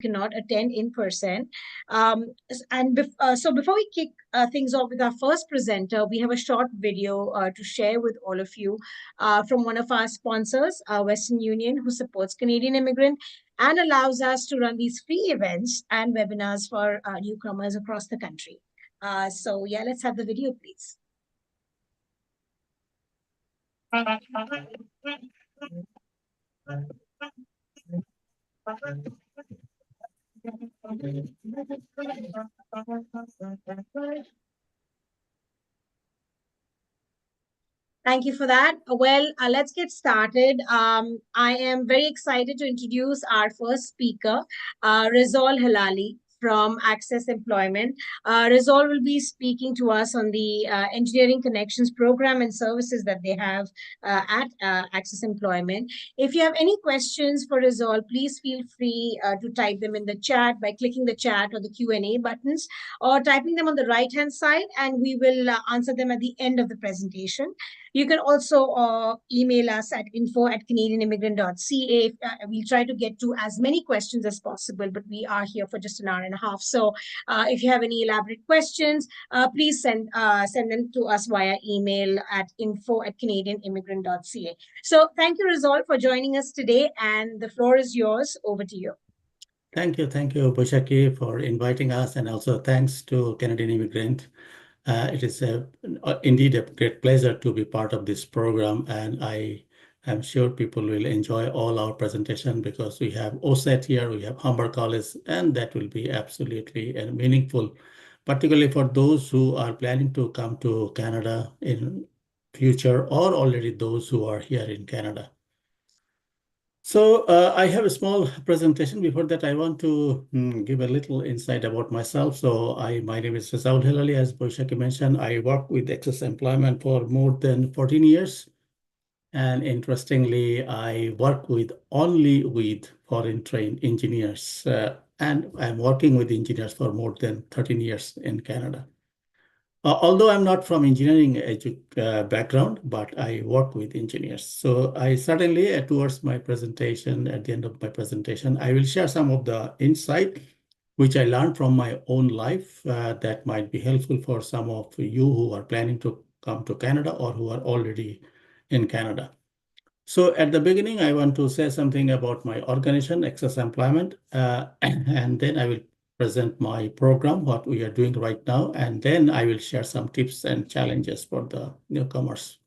cannot attend in person. So before we kick things off with our first presenter, we have a short video to share with all of you from one of our sponsors, Western Union, who supports Canadian Immigrant and allows us to run these free events and webinars for newcomers across the country. So yeah, let's have the video, please. Thank you for that. Let's get started. I am very excited to introduce our first speaker, Rizal Halali from Access Employment. Rizal will be speaking to us on the Engineering Connections program and services that they have at Access Employment. If you have any questions for Rizal, please feel free to type them in the chat by clicking the chat or the Q&A buttons, or typing them on the right-hand side, and we will answer them at the end of the presentation. You can also email us at info@canadianimmigrant.ca. We'll try to get to as many questions as possible, but we are here for just an hour and a half. So if you have any elaborate questions, please send them to us via email at info@canadianimmigrant.ca. So thank you, Rizal, for joining us today, and the floor is yours. Over to you. Thank you, Bushaki, for inviting us, and also thanks to Canadian Immigrant. It is indeed a great pleasure to be part of this program, and I am sure people will enjoy all our presentation because we have OSET here, we have Humber College, and that will be absolutely meaningful, particularly for those who are planning to come to Canada in future, or already those who are here in Canada. So I have a small presentation. Before that, I want to give a little insight about myself. So my name is Rizal Hilali, as Boishaki mentioned. I work with Access Employment for more than 14 years. And interestingly, I work only with foreign trained engineers. And I'm working with engineers for more than 13 years in Canada. Although I'm not from engineering background, but I work with engineers. So I certainly, towards my presentation, at the end of my presentation, I will share some of the insight which I learned from my own life that might be helpful for some of you who are planning to come to Canada or who are already in Canada. So at the beginning, I want to say something about my organization, Access Employment, and then I will present my program, what we are doing right now, and then I will share some tips and challenges for the newcomers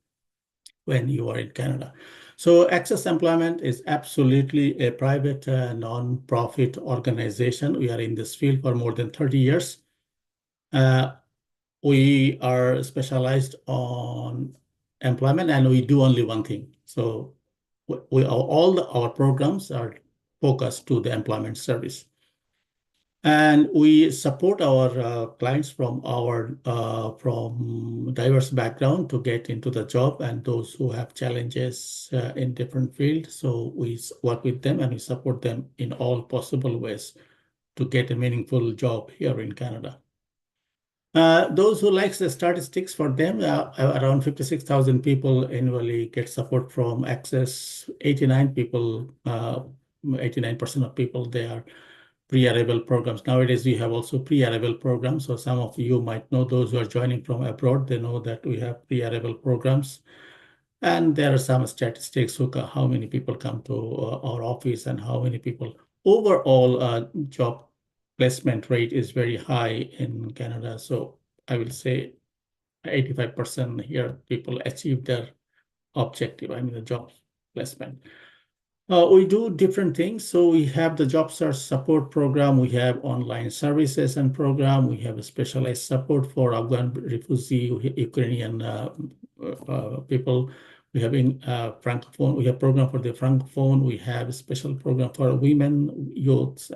when you are in Canada. So Access Employment is absolutely a private non-profit organization. We are in this field for more than 30 years. We are specialized on employment, and we do only one thing. So our programs are focused to the employment service. And we support our clients from diverse background to get into the job, and those who have challenges in different fields. So we work with them and we support them in all possible ways to get a meaningful job here in Canada. Those who like the statistics, for them, around 56,000 people annually get support from Access. 89% of people, they are pre-arrival programs. Nowadays, we have also pre-arrival programs. So some of you might know, those who are joining from abroad, they know that we have pre-arrival programs. And there are some statistics, how many people come to our office and how many people. Overall, job placement rate is very high in Canada. So I will say 85% here, people achieve their objective, the job placement. We do different things. So we have the job search support program. We have online services and program. We have a specialized support for Afghan refugee, Ukrainian people. We have Francophone. We have program for the Francophone. We have a special program for women, youths,